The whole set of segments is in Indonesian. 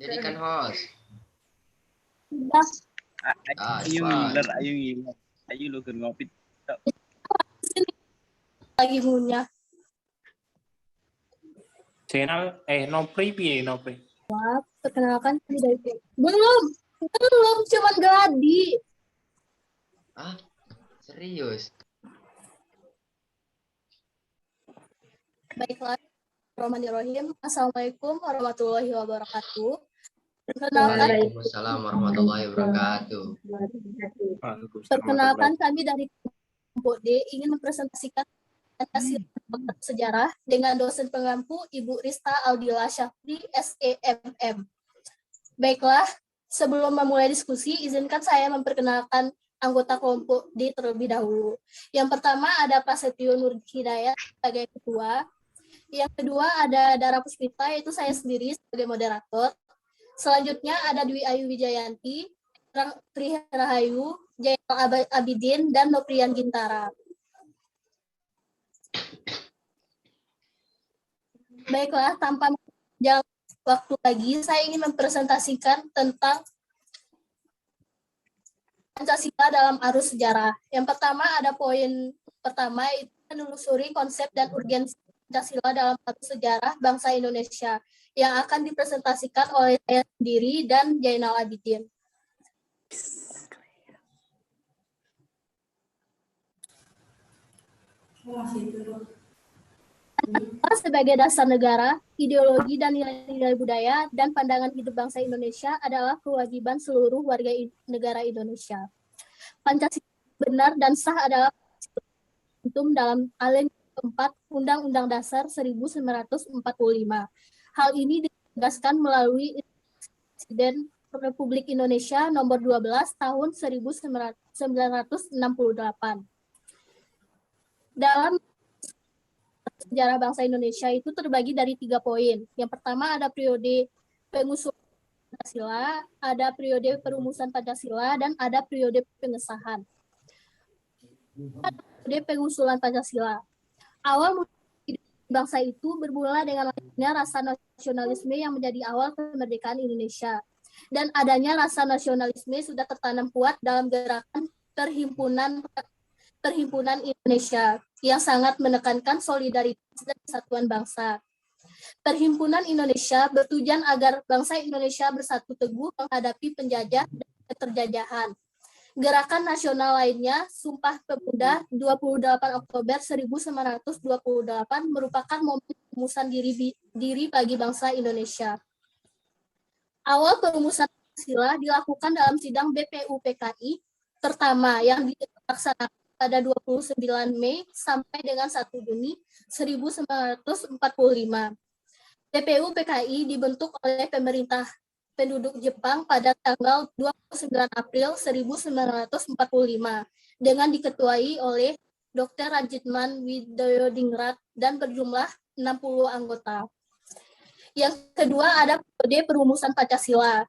Jadikan host. Sudah. Ayo Cepat. ngiler, ayo ngiler. Ayo lu keur ngopi. Lagi ngunyah. Channel Nopri piye Nopri? Perkenalkan kami dari belum cuma Gladi. Ah, serius? Baiklah. Bismillahirrahmanirrahim. Assalamualaikum warahmatullahi wabarakatuh. Perkenalkan, Waalaikumsalam warahmatullahi wabarakatuh. perkenalkan kami dari kelompok D ingin mempresentasikan hasil sejarah dengan dosen pengampu Ibu Rista Aldila Syafri SEMM. Baiklah, sebelum memulai diskusi, izinkan saya memperkenalkan anggota kelompok D terlebih dahulu. Yang pertama ada Prasetyo Nur Hidayat sebagai ketua. Yang kedua ada Dara Puspita, yaitu saya sendiri sebagai moderator. Selanjutnya ada Dwi Ayu Wijayanti, Tri Rahayu, Jainal Abidin, dan Noprian Gintara. Baiklah, tanpa menjauh waktu lagi, saya ingin mempresentasikan tentang Pancasila dalam arus sejarah. Yang pertama ada poin pertama, itu menelusuri konsep dan urgensi Pancasila dalam arus sejarah bangsa Indonesia yang akan dipresentasikan oleh saya sendiri dan Jainal Abidin. Sebagai dasar negara, ideologi dan nilai-nilai budaya dan pandangan hidup bangsa Indonesia adalah kewajiban seluruh warga negara Indonesia. Pancasila benar dan sah adalah tercantum dalam Alin keempat Undang-Undang Dasar 1945. Hal ini ditegaskan melalui Presiden Republik Indonesia nomor 12 tahun 1968. Dalam sejarah bangsa Indonesia itu terbagi dari 3 poin. Yang pertama ada periode pengusulan Pancasila, ada periode perumusan Pancasila, dan ada periode pengesahan. Periode pengusulan Pancasila. Awal bangsa itu bermula dengan lahirnya rasa nasionalisme yang menjadi awal kemerdekaan Indonesia. Dan adanya rasa nasionalisme sudah tertanam kuat dalam gerakan Perhimpunan Indonesia yang sangat menekankan solidaritas dan kesatuan bangsa. Perhimpunan Indonesia bertujuan agar bangsa Indonesia bersatu teguh menghadapi penjajah dan keterjajahan. Gerakan nasional lainnya, Sumpah Pemuda 28 Oktober 1928 merupakan momen perumusan diri bagi bangsa Indonesia. Awal perumusan Pancasila dilakukan dalam sidang BPUPKI pertama yang dilaksanakan pada 29 Mei sampai dengan 1 Juni 1945. BPUPKI dibentuk oleh pemerintah penduduk Jepang pada tanggal 29 April 1945 dengan diketuai oleh Dr. Rajitman Widoyodingrat dan berjumlah 60 anggota. Yang kedua ada periode perumusan Pancasila.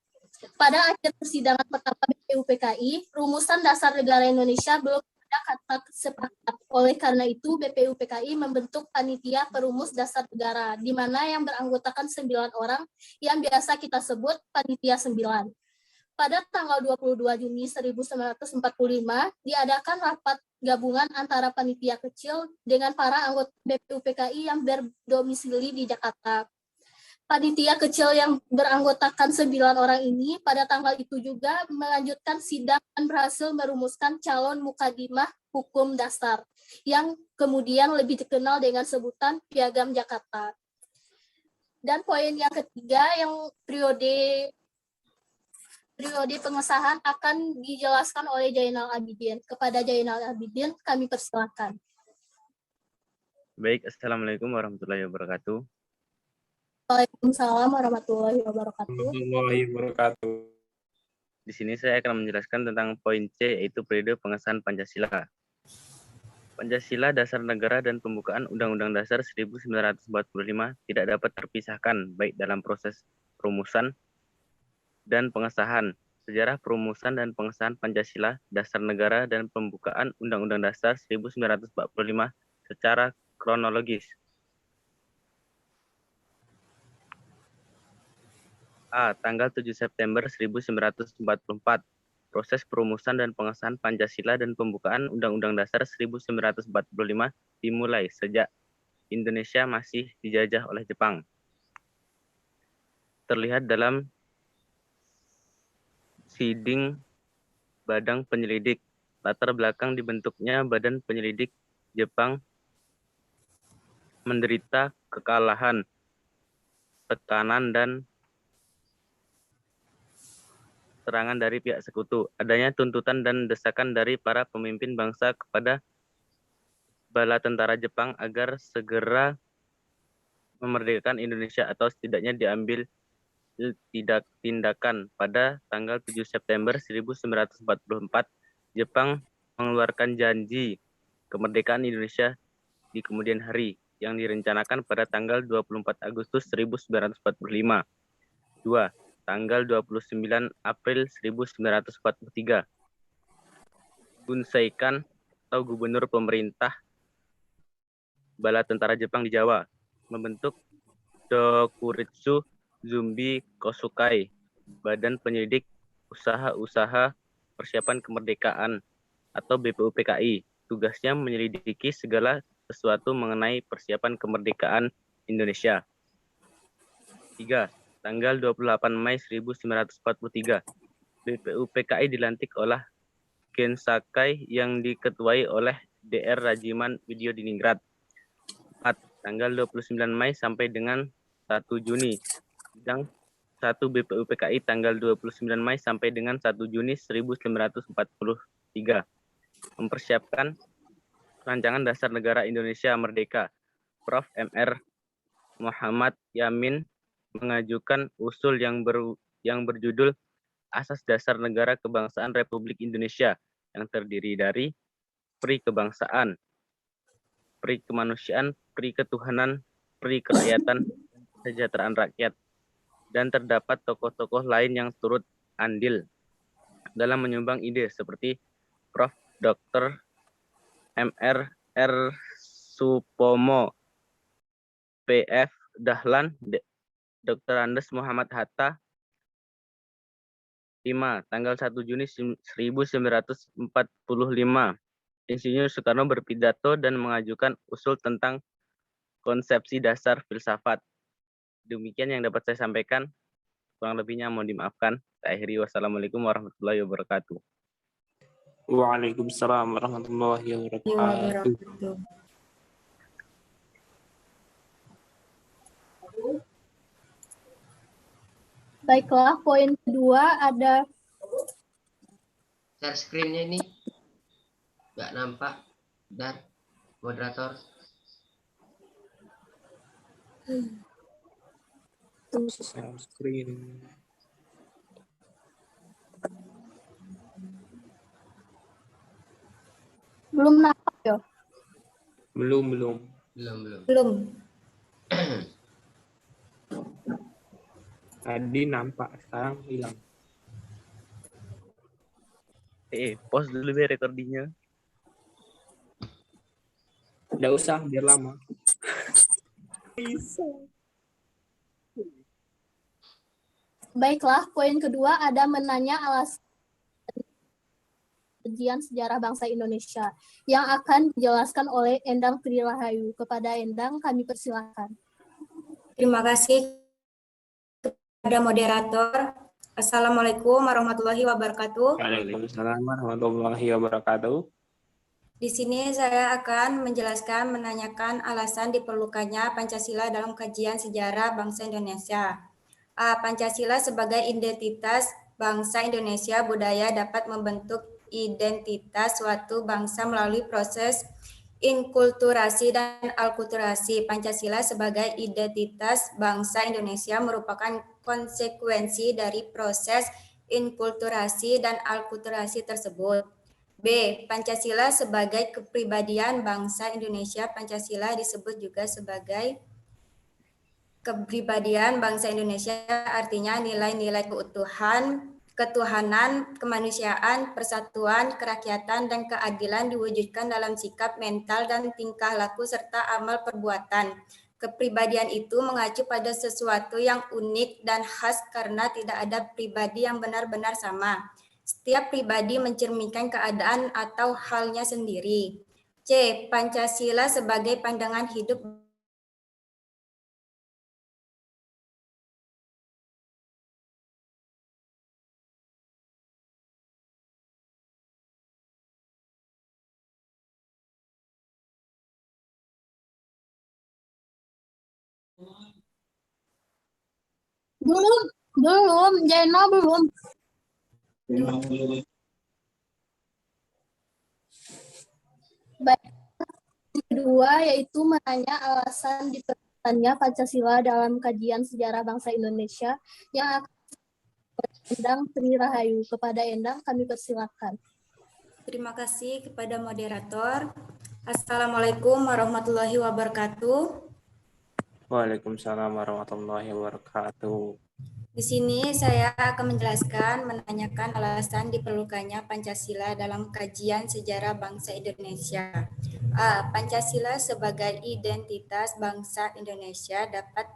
Pada akhir persidangan pertama BPUPKI, rumusan dasar negara Indonesia belum ada kata sepakat. Oleh karena itu, BPUPKI membentuk panitia perumus dasar negara, di mana yang beranggotakan 9 orang yang biasa kita sebut panitia 9. Pada tanggal 22 Juni 1945, diadakan rapat gabungan antara panitia kecil dengan para anggota BPUPKI yang berdomisili di Jakarta. Panitia kecil yang beranggotakan 9 orang ini pada tanggal itu juga melanjutkan sidang dan berhasil merumuskan calon mukadimah hukum dasar yang kemudian lebih dikenal dengan sebutan Piagam Jakarta. Dan poin yang ketiga yang periode pengesahan akan dijelaskan oleh Jainal Abidin. Kepada Jainal Abidin kami persilakan. Baik, Assalamualaikum warahmatullahi wabarakatuh. Waalaikumsalam warahmatullahi wabarakatuh. Warahmatullahi wabarakatuh. Di sini saya akan menjelaskan tentang poin C, yaitu periode pengesahan Pancasila. Pancasila dasar negara dan pembukaan Undang-Undang Dasar 1945 tidak dapat terpisahkan baik dalam proses perumusan dan pengesahan. Sejarah perumusan dan pengesahan Pancasila dasar negara dan pembukaan Undang-Undang Dasar 1945 secara kronologis. A. Tanggal 7 September 1944. Proses perumusan dan pengesahan Pancasila dan pembukaan Undang-Undang Dasar 1945 dimulai sejak Indonesia masih dijajah oleh Jepang. Terlihat dalam siding Badan Penyelidik. Latar belakang dibentuknya Badan Penyelidik Jepang menderita kekalahan, tekanan, dan serangan dari pihak sekutu. Adanya tuntutan dan desakan dari para pemimpin bangsa kepada bala tentara Jepang agar segera memerdekakan Indonesia atau setidaknya diambil tindakan. Pada tanggal 7 September 1944, Jepang mengeluarkan janji kemerdekaan Indonesia di kemudian hari yang direncanakan pada tanggal 24 Agustus 1945. 2. Tanggal 29 April 1943. Bunseikan atau Gubernur Pemerintah Bala Tentara Jepang di Jawa membentuk Dokuritsu Zumbi Kosukai, Badan Penyelidik Usaha-Usaha Persiapan Kemerdekaan atau BPUPKI. Tugasnya menyelidiki segala sesuatu mengenai persiapan kemerdekaan Indonesia. 3. Tanggal 28 Mei 1943, BPUPKI dilantik oleh Gensakai yang diketuai oleh DR Rajiman Widyodiningrat. 4. Tanggal 29 Mei sampai dengan 1 Juni. Sidang 1 BPUPKI tanggal 29 Mei sampai dengan 1 Juni 1943. Mempersiapkan Rancangan Dasar Negara Indonesia Merdeka. Prof. Mr. Muhammad Yamin mengajukan usul yang berjudul Asas Dasar Negara Kebangsaan Republik Indonesia yang terdiri dari pri kebangsaan, pri kemanusiaan, pri ketuhanan, pri kerakyatan, kesejahteraan rakyat. Dan terdapat tokoh-tokoh lain yang turut andil dalam menyumbang ide seperti Prof. Dr. Mr. R. Supomo, P.F. Dahlan, Dr. Andes Muhammad Hatta. 5. Tanggal 1 Juni 1945, Insinyur Soekarno berpidato dan mengajukan usul tentang konsepsi dasar filsafat. Demikian yang dapat saya sampaikan. Kurang lebihnya mohon dimaafkan. Saya akhiri. Wassalamualaikum warahmatullahi wabarakatuh. Waalaikumsalam warahmatullahi wabarakatuh. Baiklah, poin kedua ada Share screen-nya ini nggak nampak, dan moderator. Share screen. belum nampak ya? Belum. Belum. Tadi nampak, sekarang hilang. Pause dulu deh recordingnya. Nggak usah, biar lama. Baiklah, poin kedua ada menanya alasan kajian sejarah bangsa Indonesia yang akan dijelaskan oleh Endang Trirahayu. Kepada Endang kami persilakan. Terima kasih kepada moderator. Assalamualaikum warahmatullahi wabarakatuh. Waalaikumsalam warahmatullahi wabarakatuh. Di sini saya akan menanyakan alasan diperlukannya Pancasila dalam kajian sejarah bangsa Indonesia. A. Pancasila sebagai identitas bangsa Indonesia budaya dapat membentuk identitas suatu bangsa melalui proses inkulturasi dan alkulturasi. Pancasila sebagai identitas bangsa Indonesia merupakan konsekuensi dari proses inkulturasi dan alkulturasi tersebut. B. Pancasila sebagai kepribadian bangsa Indonesia. Pancasila disebut juga sebagai kepribadian bangsa Indonesia, artinya nilai-nilai ketuhanan, kemanusiaan, persatuan, kerakyatan, dan keadilan diwujudkan dalam sikap mental dan tingkah laku serta amal perbuatan. Kepribadian itu mengacu pada sesuatu yang unik dan khas karena tidak ada pribadi yang benar-benar sama. Setiap pribadi mencerminkan keadaan atau halnya sendiri. C. Pancasila sebagai pandangan hidup Belum, Jaina belum. Baik. Kedua yaitu menanya alasan diterapkannya Pancasila dalam kajian sejarah bangsa Indonesia yang akan Endang Tri Rahayu. Kepada Endang kami persilakan. Terima kasih kepada moderator. Assalamualaikum warahmatullahi wabarakatuh. Waalaikumsalam warahmatullahi wabarakatuh. Di sini saya akan menanyakan alasan diperlukannya Pancasila dalam kajian sejarah bangsa Indonesia. A. Pancasila sebagai identitas bangsa Indonesia dapat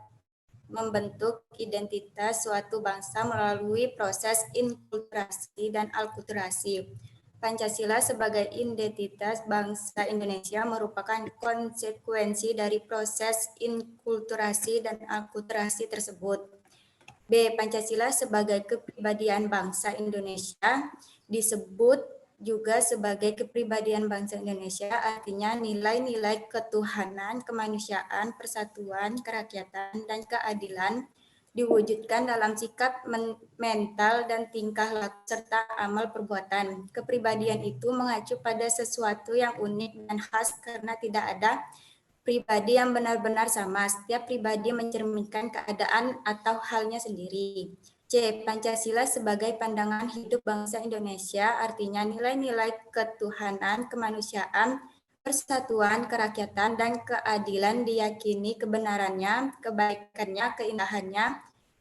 membentuk identitas suatu bangsa melalui proses inkulturasi dan alkulturasi. Pancasila sebagai identitas bangsa Indonesia merupakan konsekuensi dari proses inkulturasi dan alkulturasi tersebut. B. Pancasila sebagai kepribadian bangsa Indonesia disebut juga sebagai kepribadian bangsa Indonesia, artinya nilai-nilai ketuhanan, kemanusiaan, persatuan, kerakyatan, dan keadilan diwujudkan dalam sikap mental dan tingkah laku serta amal perbuatan. Kepribadian itu mengacu pada sesuatu yang unik dan khas karena tidak ada pribadi yang benar-benar sama. Setiap pribadi mencerminkan keadaan atau halnya sendiri. C. Pancasila sebagai pandangan hidup bangsa Indonesia, artinya nilai-nilai ketuhanan, kemanusiaan, persatuan, kerakyatan, dan keadilan diyakini kebenarannya, kebaikannya, keindahannya,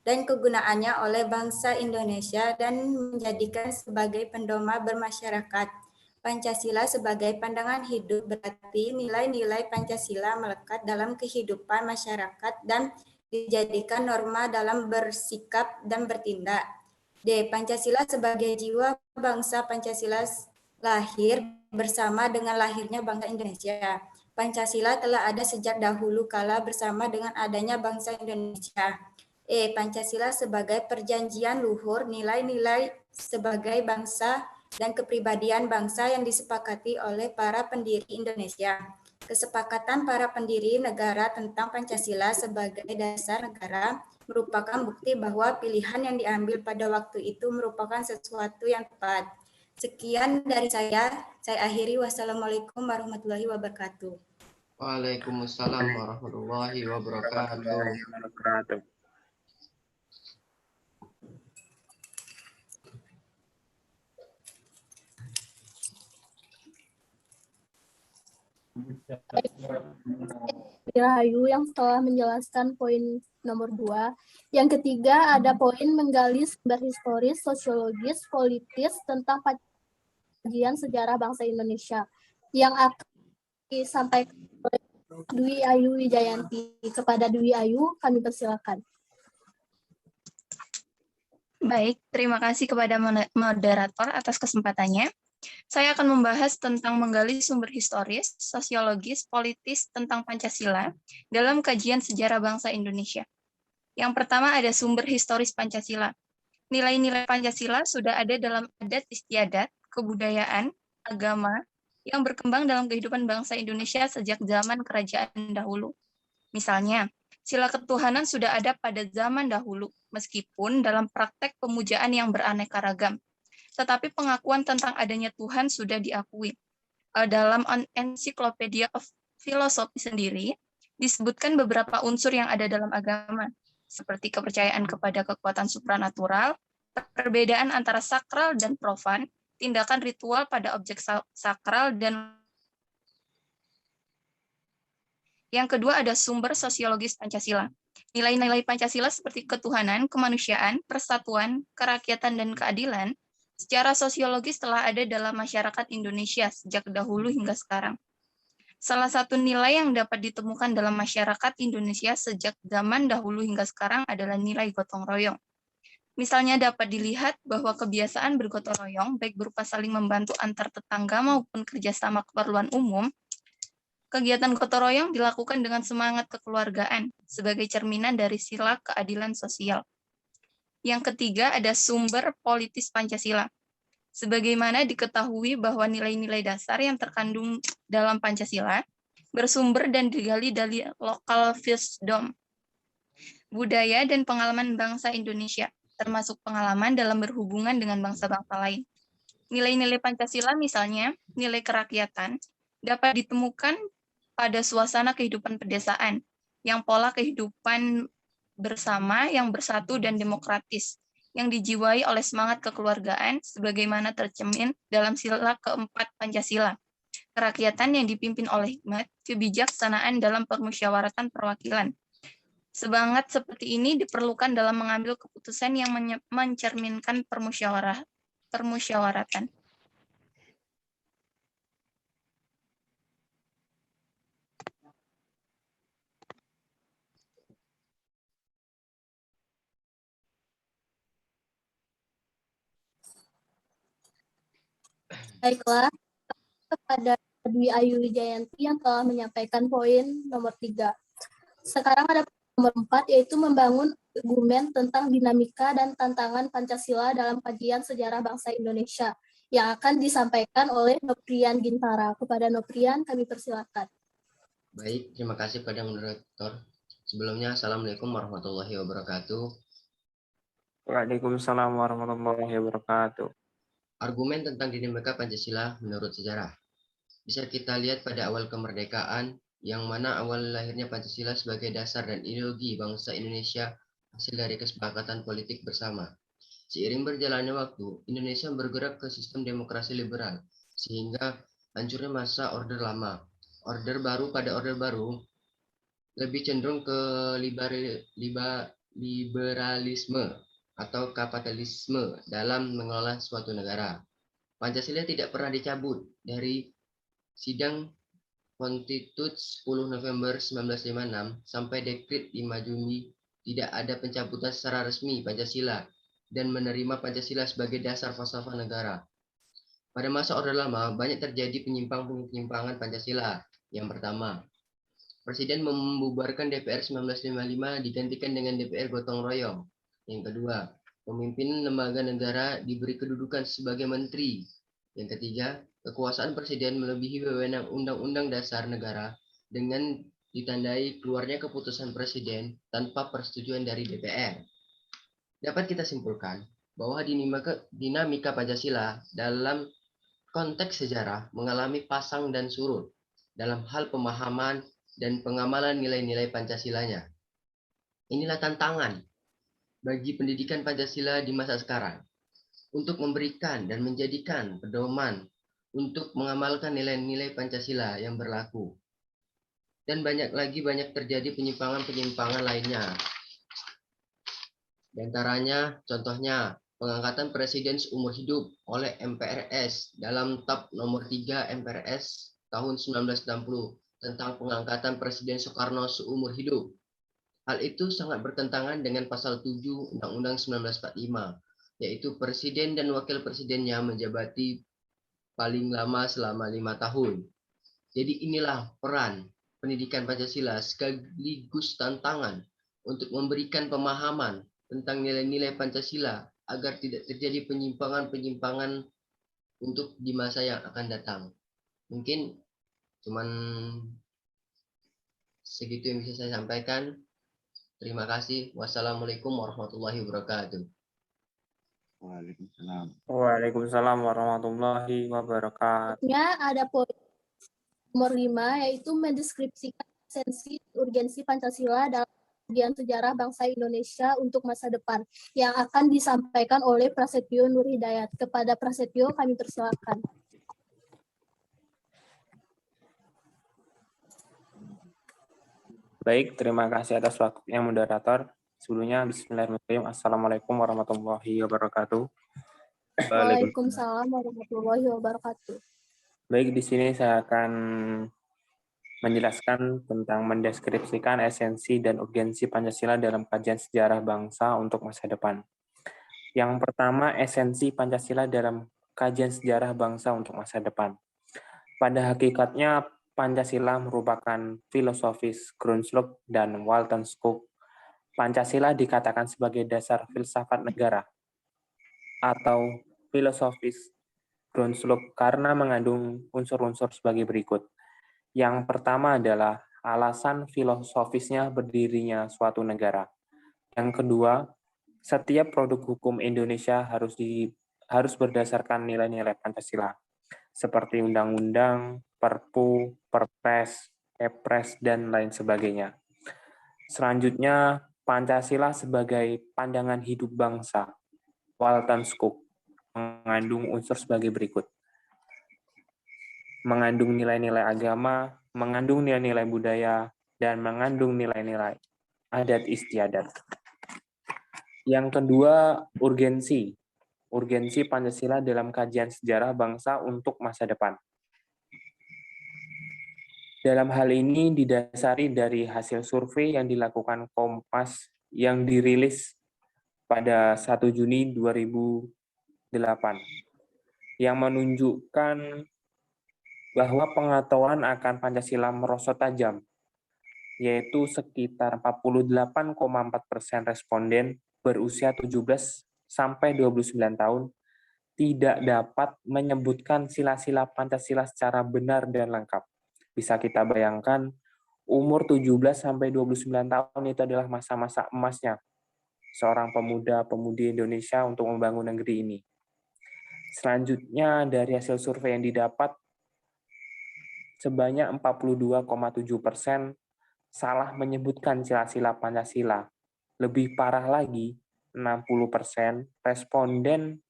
dan kegunaannya oleh bangsa Indonesia dan menjadikan sebagai pedoman bermasyarakat. Pancasila sebagai pandangan hidup berarti nilai-nilai Pancasila melekat dalam kehidupan masyarakat dan dijadikan norma dalam bersikap dan bertindak. D. Pancasila sebagai jiwa bangsa. Pancasila lahir bersama dengan lahirnya bangsa Indonesia. Pancasila telah ada sejak dahulu kala bersama dengan adanya bangsa Indonesia. E. Pancasila sebagai perjanjian luhur, nilai-nilai sebagai bangsa dan kepribadian bangsa yang disepakati oleh para pendiri Indonesia. Kesepakatan para pendiri negara tentang Pancasila sebagai dasar negara merupakan bukti bahwa pilihan yang diambil pada waktu itu merupakan sesuatu yang tepat. Sekian dari saya akhiri. Wassalamualaikum warahmatullahi wabarakatuh. Waalaikumsalam warahmatullahi wabarakatuh. Rahayu yang telah menjelaskan poin nomor 2. Yang ketiga ada poin menggali sumber historis, sosiologis, politis tentang kajian sejarah bangsa Indonesia yang akan disampaikan oleh Dwi Ayu Wijayanti. Kepada Dwi Ayu kami persilakan. Baik, terima kasih kepada moderator atas kesempatannya. Saya akan membahas tentang menggali sumber historis, sosiologis, politis tentang Pancasila dalam kajian sejarah bangsa Indonesia. Yang pertama ada sumber historis Pancasila. Nilai-nilai Pancasila sudah ada dalam adat istiadat, kebudayaan, agama yang berkembang dalam kehidupan bangsa Indonesia sejak zaman kerajaan dahulu. Misalnya, sila ketuhanan sudah ada pada zaman dahulu, meskipun dalam praktek pemujaan yang beraneka ragam. Tetapi pengakuan tentang adanya Tuhan sudah diakui. Dalam Encyclopedia of Philosophy sendiri, disebutkan beberapa unsur yang ada dalam agama, seperti kepercayaan kepada kekuatan supranatural, perbedaan antara sakral dan profan, tindakan ritual pada objek sakral, dan yang kedua ada sumber sosiologis Pancasila. Nilai-nilai Pancasila seperti ketuhanan, kemanusiaan, persatuan, kerakyatan, dan keadilan secara sosiologis telah ada dalam masyarakat Indonesia sejak dahulu hingga sekarang. Salah satu nilai yang dapat ditemukan dalam masyarakat Indonesia sejak zaman dahulu hingga sekarang adalah nilai gotong royong. Misalnya dapat dilihat bahwa kebiasaan bergotong royong, baik berupa saling membantu antar tetangga maupun kerjasama keperluan umum, kegiatan gotong royong dilakukan dengan semangat kekeluargaan sebagai cerminan dari sila keadilan sosial. Yang ketiga ada sumber politis Pancasila. Sebagaimana diketahui bahwa nilai-nilai dasar yang terkandung dalam Pancasila bersumber dan digali dari lokal wisdom, budaya, dan pengalaman bangsa Indonesia, termasuk pengalaman dalam berhubungan dengan bangsa-bangsa lain. Nilai-nilai Pancasila misalnya, nilai kerakyatan, dapat ditemukan pada suasana kehidupan pedesaan, yang pola kehidupan bersama yang bersatu dan demokratis, yang dijiwai oleh semangat kekeluargaan sebagaimana tercermin dalam sila keempat Pancasila. Kerakyatan yang dipimpin oleh hikmat, kebijaksanaan dalam permusyawaratan perwakilan. Semangat seperti ini diperlukan dalam mengambil keputusan yang mencerminkan permusyawaratan. Baiklah, kepada Dwi Ayu Wijayanti yang telah menyampaikan poin nomor 3. Sekarang ada nomor 4, yaitu membangun argumen tentang dinamika dan tantangan Pancasila dalam kajian sejarah bangsa Indonesia, yang akan disampaikan oleh Noprian Gintara. Kepada Noprian, kami persilakan. Baik, terima kasih kepada moderator. Sebelumnya, Assalamualaikum warahmatullahi wabarakatuh. Waalaikumsalam warahmatullahi wabarakatuh. Argumen tentang dinamika Pancasila menurut sejarah. Bisa kita lihat pada awal kemerdekaan, yang mana awal lahirnya Pancasila sebagai dasar dan ideologi bangsa Indonesia hasil dari kesepakatan politik bersama. Seiring berjalannya waktu, Indonesia bergerak ke sistem demokrasi liberal, sehingga hancurnya masa Orde Lama. Orde Baru pada Orde Baru lebih cenderung ke liberalisme atau kapitalisme dalam mengelola suatu negara. Pancasila tidak pernah dicabut dari sidang Konstitut 10 November 1956 sampai Dekret 5 Juni tidak ada pencabutan secara resmi Pancasila dan menerima Pancasila sebagai dasar falsafah negara. Pada masa Orde Lama banyak terjadi penyimpangan Pancasila. Yang pertama, Presiden membubarkan DPR 1955 digantikan dengan DPR gotong royong. Yang kedua, pemimpin lembaga negara diberi kedudukan sebagai menteri. Yang ketiga, kekuasaan presiden melebihi wewenang Undang-Undang Dasar Negara dengan ditandai keluarnya keputusan presiden tanpa persetujuan dari DPR. Dapat kita simpulkan bahwa dinamika Pancasila dalam konteks sejarah mengalami pasang dan surut dalam hal pemahaman dan pengamalan nilai-nilai Pancasilanya. Inilah tantangan bagi pendidikan Pancasila di masa sekarang untuk memberikan dan menjadikan pedoman untuk mengamalkan nilai-nilai Pancasila yang berlaku. Dan banyak terjadi penyimpangan-penyimpangan lainnya. Di antaranya, contohnya, pengangkatan presiden seumur hidup oleh MPRS dalam TAP nomor 3 MPRS tahun 1960 tentang pengangkatan Presiden Soekarno seumur hidup. Hal itu sangat bertentangan dengan pasal 7 Undang-Undang 1945, yaitu presiden dan wakil presidennya menjabati paling lama selama 5 tahun. Jadi inilah peran pendidikan Pancasila sekaligus tantangan untuk memberikan pemahaman tentang nilai-nilai Pancasila agar tidak terjadi penyimpangan-penyimpangan untuk di masa yang akan datang. Mungkin cuman segitu yang bisa saya sampaikan. Terima kasih. Wassalamualaikum warahmatullahi wabarakatuh. Waalaikumsalam. Waalaikumsalam warahmatullahi wabarakatuh. Ada poin nomor 5, yaitu mendeskripsikan esensi urgensi Pancasila dalam kajian sejarah bangsa Indonesia untuk masa depan, yang akan disampaikan oleh Prasetyo Nur Hidayat. Kepada Prasetyo, kami persilakan. Baik, terima kasih atas waktunya moderator. Sebelumnya, bismillahirrahmanirrahim. Assalamualaikum warahmatullahi wabarakatuh. Waalaikumsalam warahmatullahi wabarakatuh. Baik, di sini saya akan menjelaskan tentang mendeskripsikan esensi dan urgensi Pancasila dalam kajian sejarah bangsa untuk masa depan. Yang pertama, esensi Pancasila dalam kajian sejarah bangsa untuk masa depan. Pada hakikatnya, Pancasila merupakan filosofis Grundschluck dan Waldenskog. Pancasila dikatakan sebagai dasar filsafat negara atau filosofis Grundschluck karena mengandung unsur-unsur sebagai berikut. Yang pertama adalah alasan filosofisnya berdirinya suatu negara. Yang kedua, setiap produk hukum Indonesia harus berdasarkan nilai-nilai Pancasila, seperti undang-undang, perpu, perpres, kepres, dan lain sebagainya. Selanjutnya, Pancasila sebagai pandangan hidup bangsa, Waldenskog, mengandung unsur sebagai berikut. Mengandung nilai-nilai agama, mengandung nilai-nilai budaya, dan mengandung nilai-nilai adat istiadat. Yang kedua, urgensi. Urgensi Pancasila dalam kajian sejarah bangsa untuk masa depan. Dalam hal ini didasari dari hasil survei yang dilakukan Kompas yang dirilis pada 1 Juni 2008, yang menunjukkan bahwa pengetahuan akan Pancasila merosot tajam, yaitu sekitar 48,4% responden berusia 17 sampai 29 tahun tidak dapat menyebutkan sila-sila Pancasila secara benar dan lengkap. Bisa kita bayangkan, umur 17 sampai 29 tahun itu adalah masa-masa emasnya seorang pemuda-pemudi Indonesia untuk membangun negeri ini. Selanjutnya, dari hasil survei yang didapat, sebanyak 42,7% salah menyebutkan sila-sila Pancasila. Lebih parah lagi, 60% responden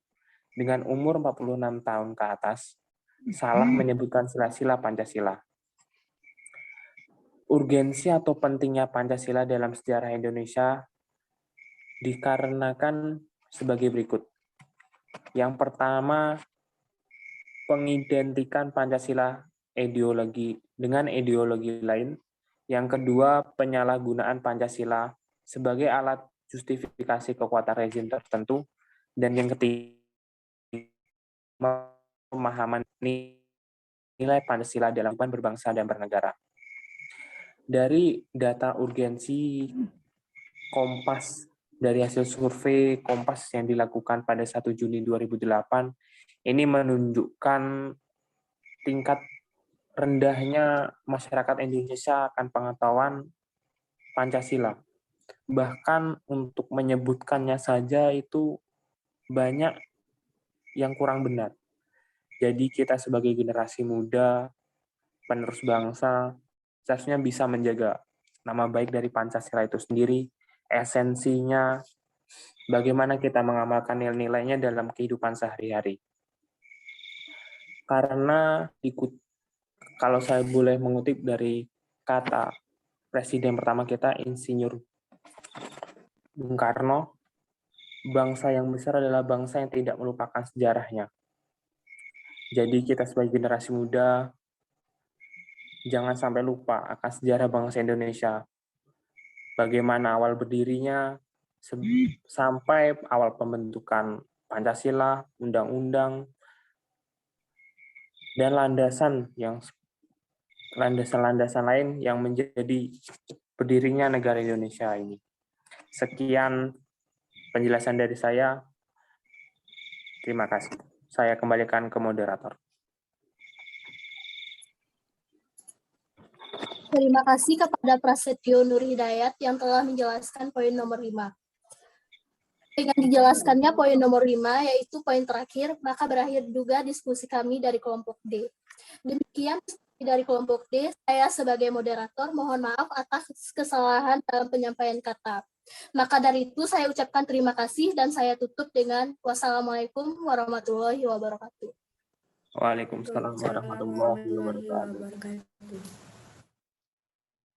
dengan umur 46 tahun ke atas salah menyebutkan sila-sila Pancasila. Urgensi atau pentingnya Pancasila dalam sejarah Indonesia dikarenakan sebagai berikut. Yang pertama, pengidentikan Pancasila dengan ideologi lain. Yang kedua, penyalahgunaan Pancasila sebagai alat justifikasi kekuatan rezim tertentu. Dan yang ketiga, pemahaman nilai Pancasila dalam kehidupan berbangsa dan bernegara. Dari data urgensi Kompas, dari hasil survei Kompas yang dilakukan pada 1 Juni 2008, ini menunjukkan tingkat rendahnya masyarakat Indonesia akan pengetahuan Pancasila. Bahkan untuk menyebutkannya saja itu banyak yang kurang benar. Jadi kita sebagai generasi muda, penerus bangsa, seharusnya bisa menjaga nama baik dari Pancasila itu sendiri, esensinya, bagaimana kita mengamalkan nilai-nilainya dalam kehidupan sehari-hari. Karena kalau saya boleh mengutip dari kata Presiden pertama kita, Insinyur Bung Karno, bangsa yang besar adalah bangsa yang tidak melupakan sejarahnya. Jadi kita sebagai generasi muda, jangan sampai lupa akan sejarah bangsa Indonesia. Bagaimana awal berdirinya, sampai awal pembentukan Pancasila, undang-undang, dan landasan-landasan lain yang menjadi berdirinya negara Indonesia ini. Sekian penjelasan dari saya. Terima kasih. Saya kembalikan ke moderator. Terima kasih kepada Prasetyo Nur Hidayat yang telah menjelaskan poin nomor 5. Dengan dijelaskannya poin nomor 5, yaitu poin terakhir, maka berakhir juga diskusi kami dari kelompok D. Demikian diskusi dari kelompok D, saya sebagai moderator mohon maaf atas kesalahan dalam penyampaian kata. Maka dari itu saya ucapkan terima kasih dan saya tutup dengan wassalamualaikum warahmatullahi wabarakatuh. Waalaikumsalam warahmatullahi wabarakatuh.